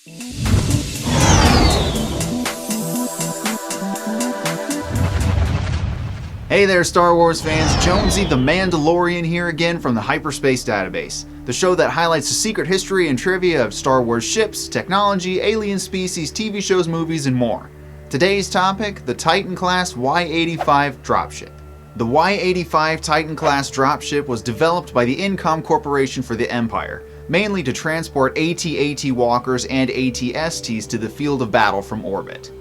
Hey there, Star Wars fans, Jonesy the Mandalorian here again from the Hyperspace Database, the show that highlights the secret history and trivia of Star Wars ships, technology, alien species, TV shows, movies, and more. Today's topic, the Titan-class Y-85 dropship. The Y-85 Titan-class dropship was developed by the Incom Corporation for the Empire, mainly to transport AT-AT walkers and AT-STs to the field of battle from orbit.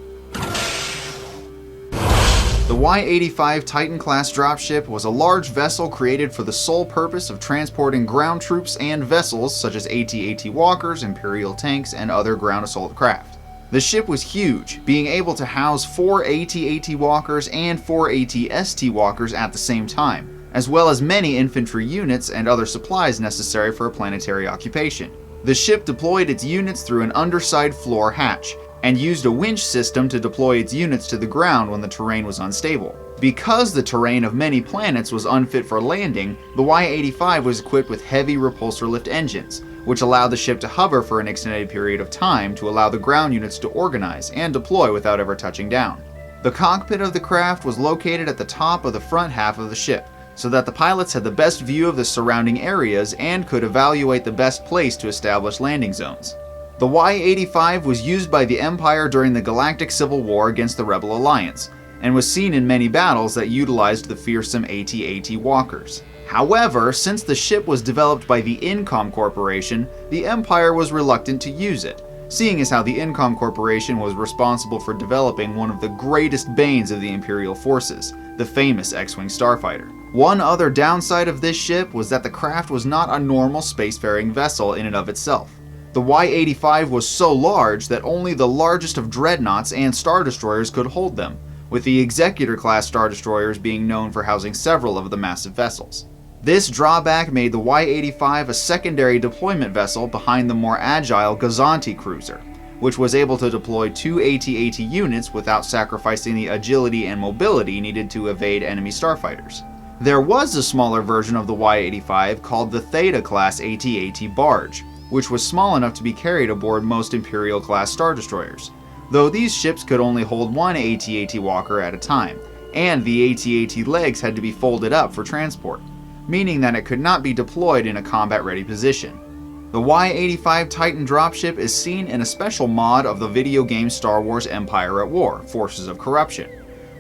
The Y-85 Titan-class dropship was a large vessel created for the sole purpose of transporting ground troops and vessels such as AT-AT walkers, Imperial tanks, and other ground assault craft. The ship was huge, being able to house 4 AT-AT walkers and 4 AT-ST walkers at the same time, as well as many infantry units and other supplies necessary for a planetary occupation. The ship deployed its units through an underside floor hatch, and used a winch system to deploy its units to the ground when the terrain was unstable. Because the terrain of many planets was unfit for landing, the Y-85 was equipped with heavy repulsor lift engines, which allowed the ship to hover for an extended period of time to allow the ground units to organize and deploy without ever touching down. The cockpit of the craft was located at the top of the front half of the ship, so that the pilots had the best view of the surrounding areas and could evaluate the best place to establish landing zones. The Y-85 was used by the Empire during the Galactic Civil War against the Rebel Alliance, and was seen in many battles that utilized the fearsome AT-AT walkers. However, since the ship was developed by the Incom Corporation, the Empire was reluctant to use it, seeing as how the Incom Corporation was responsible for developing one of the greatest banes of the Imperial forces, the famous X-Wing starfighter. One other downside of this ship was that the craft was not a normal spacefaring vessel in and of itself. The Y-85 was so large that only the largest of dreadnoughts and star destroyers could hold them, with the Executor-class star destroyers being known for housing several of the massive vessels. This drawback made the Y-85 a secondary deployment vessel behind the more agile Gazanti cruiser, which was able to deploy 2 AT-AT units without sacrificing the agility and mobility needed to evade enemy starfighters. There was a smaller version of the Y-85 called the Theta-class AT-AT barge, which was small enough to be carried aboard most Imperial-class star destroyers, though these ships could only hold one AT-AT walker at a time, and the AT-AT legs had to be folded up for transport, meaning that it could not be deployed in a combat-ready position. The Y-85 Titan dropship is seen in a special mod of the video game Star Wars Empire at War, Forces of Corruption,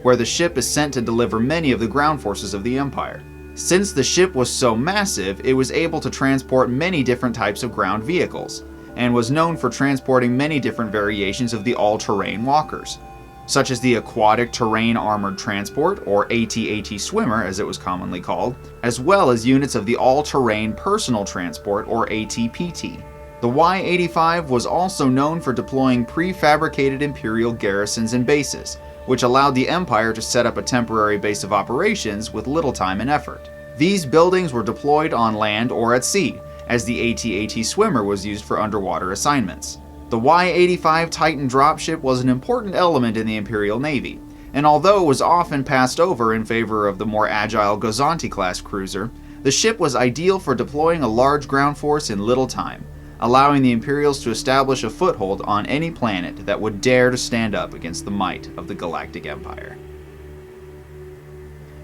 where the ship is sent to deliver many of the ground forces of the Empire. Since the ship was so massive, it was able to transport many different types of ground vehicles, and was known for transporting many different variations of the all-terrain walkers, such as the Aquatic Terrain Armored Transport, or AT-AT Swimmer as it was commonly called, as well as units of the All-Terrain Personal Transport, or AT-PT. The Y-85 was also known for deploying prefabricated Imperial garrisons and bases, which allowed the Empire to set up a temporary base of operations with little time and effort. These buildings were deployed on land or at sea, as the AT-AT Swimmer was used for underwater assignments. The Y-85 Titan dropship was an important element in the Imperial Navy, and although it was often passed over in favor of the more agile Gazanti-class cruiser, the ship was ideal for deploying a large ground force in little time, allowing the Imperials to establish a foothold on any planet that would dare to stand up against the might of the Galactic Empire.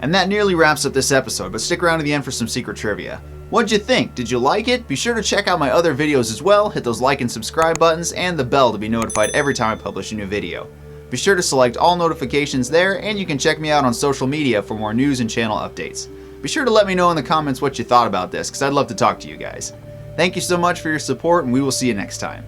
And that nearly wraps up this episode, but stick around to the end for some secret trivia. What'd you think? Did you like it? Be sure to check out my other videos as well, hit those like and subscribe buttons, and the bell to be notified every time I publish a new video. Be sure to select all notifications there, and you can check me out on social media for more news and channel updates. Be sure to let me know in the comments what you thought about this, because I'd love to talk to you guys. Thank you so much for your support, and we will see you next time.